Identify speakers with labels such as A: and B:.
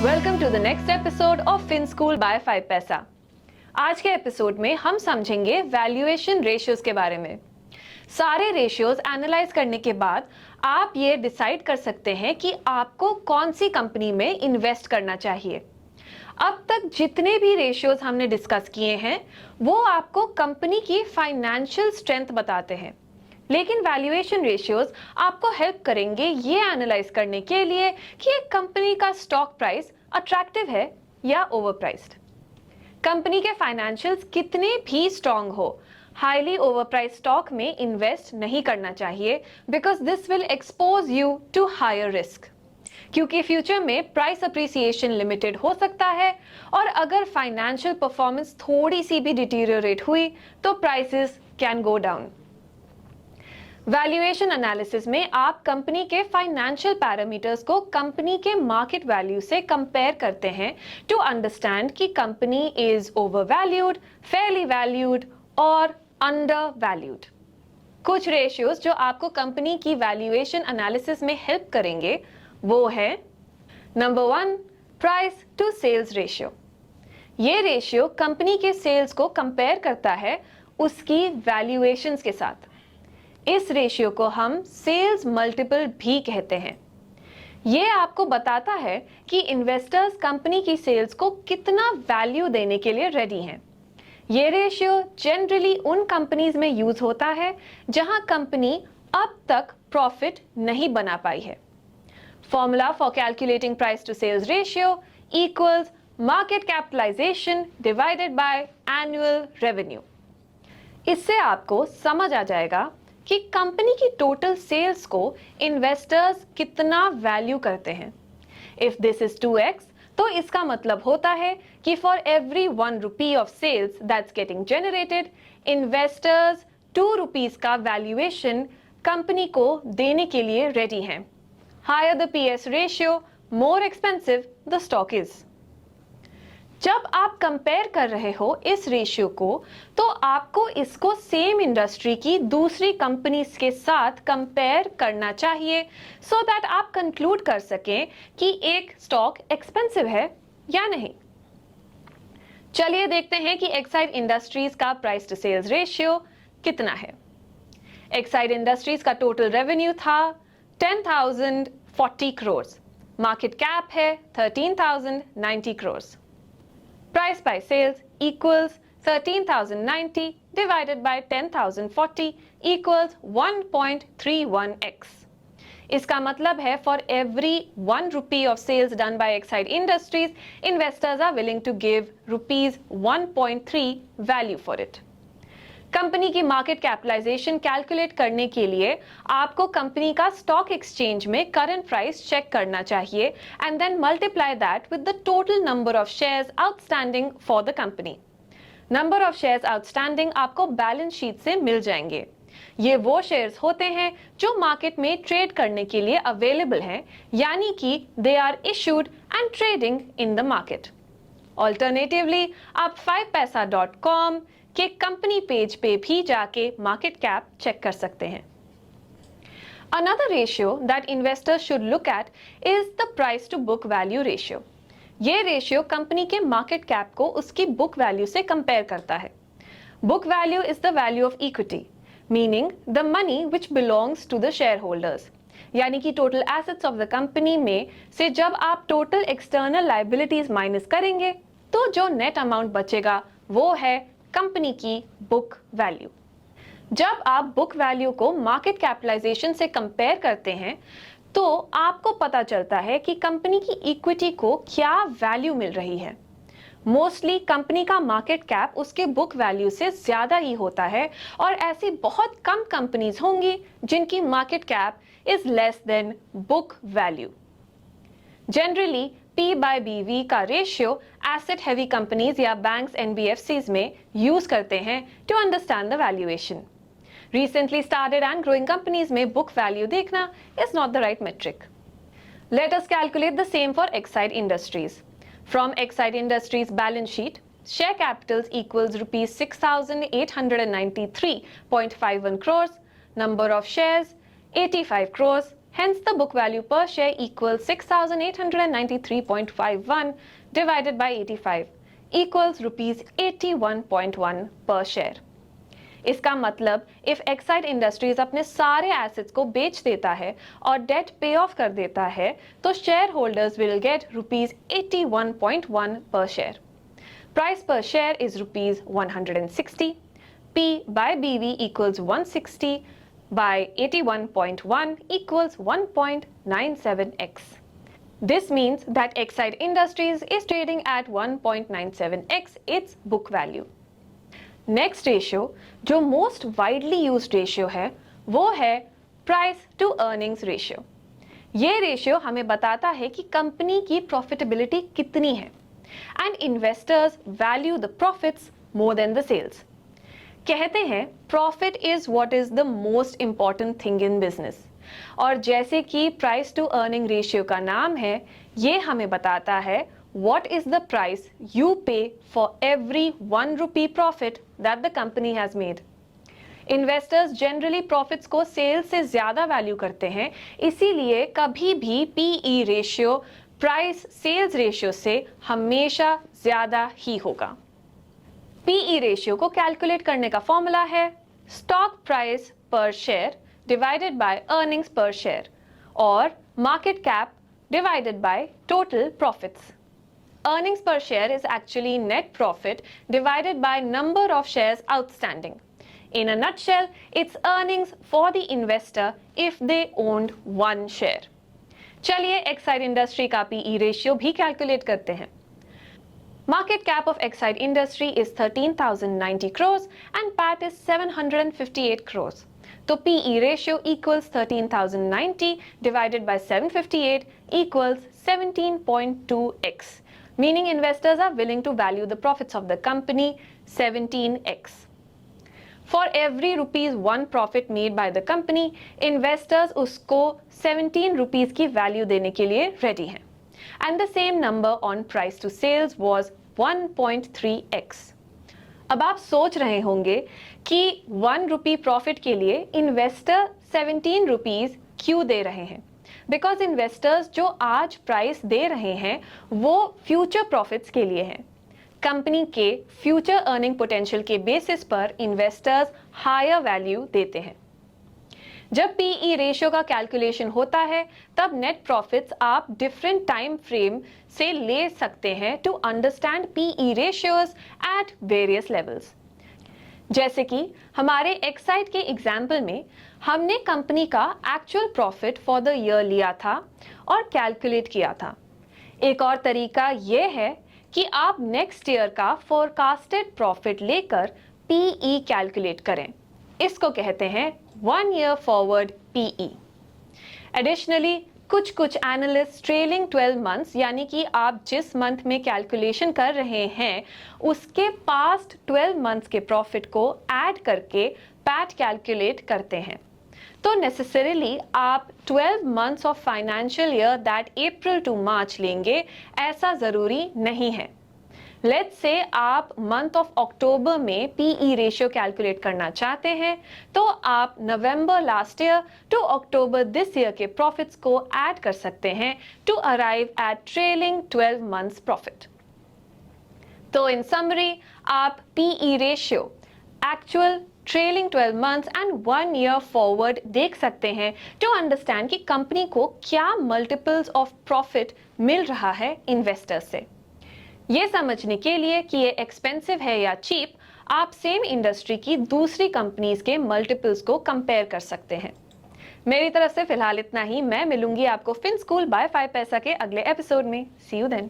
A: Welcome to the next episode of fin school by 5 paisa. आज के episode में हम समझेंगे वैल्यूएशन रेशियोज के बारे में। सारे रेशियोज एनालाइज करने के बाद आप ये डिसाइड कर सकते हैं कि आपको कौन सी कंपनी में इन्वेस्ट करना चाहिए। अब तक जितने भी रेशियोज हमने डिस्कस किए हैं वो आपको कंपनी की फाइनेंशियल स्ट्रेंथ बताते हैं, लेकिन वैल्यूएशन रेशियोज आपको हेल्प करेंगे ये एनालाइज करने के लिए कि एक कंपनी का स्टॉक प्राइस अट्रैक्टिव है या ओवरप्राइस्ड। कंपनी के फाइनेंशियल्स कितने भी स्ट्रांग हो, हाईली ओवरप्राइस्ड स्टॉक में इन्वेस्ट नहीं करना चाहिए because this will expose you to higher risk, क्योंकि फ्यूचर में प्राइस अप्रिसिएशन लिमिटेड हो सकता है और अगर फाइनेंशियल परफॉर्मेंस थोड़ी सी भी डिटीरियोरेट हुई तो prices can go down. Valuation analysis में आप कंपनी के फाइनेंशियल पैरामीटर्स को कंपनी के मार्केट वैल्यू से कंपेयर करते हैं टू अंडरस्टैंड कि company is over valued, Fairlie valued और अंडर वैल्यूड। कुछ रेशियोज जो आपको कंपनी की वैल्यूएशन एनालिसिस में हेल्प करेंगे वो है number 1, price to sales ratio. ये रेशियो कंपनी के सेल्स को कंपेयर करता है उसकी वैल्यूएशंस के साथ। इस रेशियो को हम सेल्स मल्टीपल भी कहते हैं। ये आपको बताता है कि इन्वेस्टर्स कंपनी की सेल्स को कितना वैल्यू देने के लिए रेडी हैं। ये रेशियो जनरली उन कंपनीज में यूज होता है जहां कंपनी अब तक प्रॉफिट नहीं बना पाई है। Formula for calculating price to sales ratio equals market capitalization divided by annual revenue. इससे आपको समझ आ जाएगा कि कंपनी की टोटल सेल्स को इन्वेस्टर्स कितना वैल्यू करते हैं। इफ दिस इज 2x तो इसका मतलब होता है कि for every 1 rupee of sales that's getting generated, investors 2 rupees का वैल्यूएशन कंपनी को देने के लिए रेडी हैं। Higher the PS ratio, more expensive the stock is. जब आप कंपेयर कर रहे हो इस रेशियो को तो आपको इसको सेम इंडस्ट्री की दूसरी कंपनीज के साथ कंपेयर करना चाहिए सो दैट आप कंक्लूड कर सकें कि एक स्टॉक एक्सपेंसिव है या नहीं। चलिए देखते हैं कि एक्साइड इंडस्ट्रीज का प्राइस टू सेल्स रेशियो कितना है। एक्साइड इंडस्ट्रीज का टोटल रेवेन्यू था 10,040 करोड़, मार्केट कैप है 13,090 crore. Price by sales equals 13,090 divided by 10,040 equals 1.31x. इसका मतलब है for every 1 rupee of sales done by Exide Industries, investors are willing to give rupees 1.3 value for it. Company की market capitalization calculate करने के लिए आपको company का stock exchange में करंट प्राइस चेक करना चाहिए and then multiply that with the total number of shares outstanding for the company. Number of shares outstanding आपको बैलेंस शीट से मिल जाएंगे। ये वो शेयर्स होते हैं जो मार्केट में ट्रेड करने के लिए अवेलेबल हैं, यानी कि they are issued and trading in the market. Alternatively आप 5paisa.com के कंपनी पेज पे भी जाके मार्केट कैप चेक कर सकते हैं। Another ratio that investors should look at is the price to book value ratio. ये रेशियो कंपनी के मार्केट कैप को उसकी बुक वैल्यू से कंपेयर करता है। Book value is the value of equity, meaning the money which belongs to the share holders, यानी कि total assets of the company में से जब आप टोटल एक्सटर्नल लायबिलिटीज माइनस करेंगे तो जो नेट अमाउंट बचेगा वो है कंपनी की बुक वैल्यू। जब आप बुक वैल्यू को मार्केट कैपिटलाइजेशन से कंपेयर करते हैं तो आपको पता चलता है कि कंपनी की इक्विटी को क्या वैल्यू मिल रही है। मोस्टली कंपनी का मार्केट कैप उसके बुक वैल्यू से ज्यादा ही होता है और ऐसी बहुत कम कंपनीज होंगी जिनकी market cap is less than book value. Generally P by BV का रेशियो एसेट हैवी कंपनीज या बैंक्स NBFCs में यूज करते हैं to understand the valuation. Recently started and growing companies में बुक वैल्यू देखना is not the right metric. Let us calculate the same for Exide Industries. From Exide Industries balance sheet, share capitals equals rupees 6,893.51 crores, number of shares 85 crores, Hence, the book value per share equals 6,893.51 divided by 85 equals rupees 81.1 per share. इसका मतलब if Exide industries अपने सारे assets को बेच देता है और date पे ऑफ कर देता है तो share holders will get rupees 81.1 पर शेयर. प्राइस पर share is rupees 160. P by BV equals 160 by 81.1 equals 1.97x. This means that Exide Industries is trading at 1.97x its book value. Next ratio जो most widely used ratio है वो है price to earnings ratio. ये ratio हमें बताता है कि company की प्रॉफिटेबिलिटी कितनी है and investors value the profits more than the sales. कहते हैं profit is what is the most important thing in business, और जैसे कि प्राइस टू अर्निंग रेशियो का नाम है, ये हमें बताता है what is the price you pay for every 1 rupee profit that the company has made. Investors generally profits को sales से ज़्यादा value करते हैं, इसीलिए कभी भी PE ratio price sales ratio से हमेशा ज़्यादा ही होगा. PE ratio को calculate करने का formula है stock price per share divided by earnings per share और market cap divided by total profits. Earnings per share is actually net profit divided by number of shares outstanding. In a nutshell, it's earnings for the investor if they owned one share. चलिए Exide Industry का PE ratio भी calculate करते हैं. Market cap of Exide Industry is 13,090 crores and PAT is 758 crores. तो PE ratio equals 13,090 divided by 758 equals 17.2x. Meaning investors are willing to value the profits of the company 17x. For every rupees 1 profit made by the company, investors उसको 17 rupees की value देने के लिए ready हैं. And the same number on price to sales was 1.3x. अब आप सोच रहे होंगे कि 1 rupee profit के लिए investor 17 rupees क्यों दे रहे हैं. बिकॉज इन्वेस्टर्स जो आज प्राइस दे रहे हैं वो फ्यूचर प्रॉफिट्स के लिए हैं. कंपनी के फ्यूचर अर्निंग पोटेंशियल के बेसिस पर इन्वेस्टर्स हायर वैल्यू देते हैं. जब पीई रेशियो का कैलकुलेशन होता है तब नेट प्रॉफिट्स आप डिफरेंट टाइम फ्रेम से ले सकते हैं to understand PE ratios at various levels. जैसे कि हमारे एक्साइड के एग्जाम्पल में हमने कंपनी का actual profit for the year लिया था और कैलकुलेट किया था. एक और तरीका यह है कि आप नेक्स्ट ईयर का फोरकास्टेड प्रॉफिट लेकर पीई कैलकुलेट करें. इसको कहते हैं 1 year फॉरवर्ड पीई. एडिशनली कुछ एनालिस्ट ट्रेलिंग 12 months यानी कि आप जिस मंथ में कैलकुलेशन कर रहे हैं उसके पास्ट 12 months के प्रॉफिट को ऐड करके पैट कैलकुलेट करते हैं. तो नेसेसरीली आप 12 months of financial year that April to March लेंगे ऐसा ज़रूरी नहीं है. लेट्स से आप मंथ ऑफ अक्टूबर में पीई रेशियो कैलकुलेट करना चाहते हैं तो आप November last year to October this year के प्रॉफिट्स को ऐड कर सकते हैं to arrive at trailing 12 months profit. तो इन समरी आप PE ratio, actual, trailing 12 months and 1 year forward देख सकते हैं टू अंडरस्टैंड कि कंपनी को क्या मल्टीपल्स ऑफ प्रॉफिट मिल रहा है इन्वेस्टर्स से. ये समझने के लिए कि ये एक्सपेंसिव है या चीप, आप सेम इंडस्ट्री की दूसरी कंपनीज के मल्टीपल्स को कंपेयर कर सकते हैं. मेरी तरफ से फिलहाल इतना ही. मैं मिलूंगी आपको फिन स्कूल बाय 5 पैसा के अगले एपिसोड में. सी यू देन.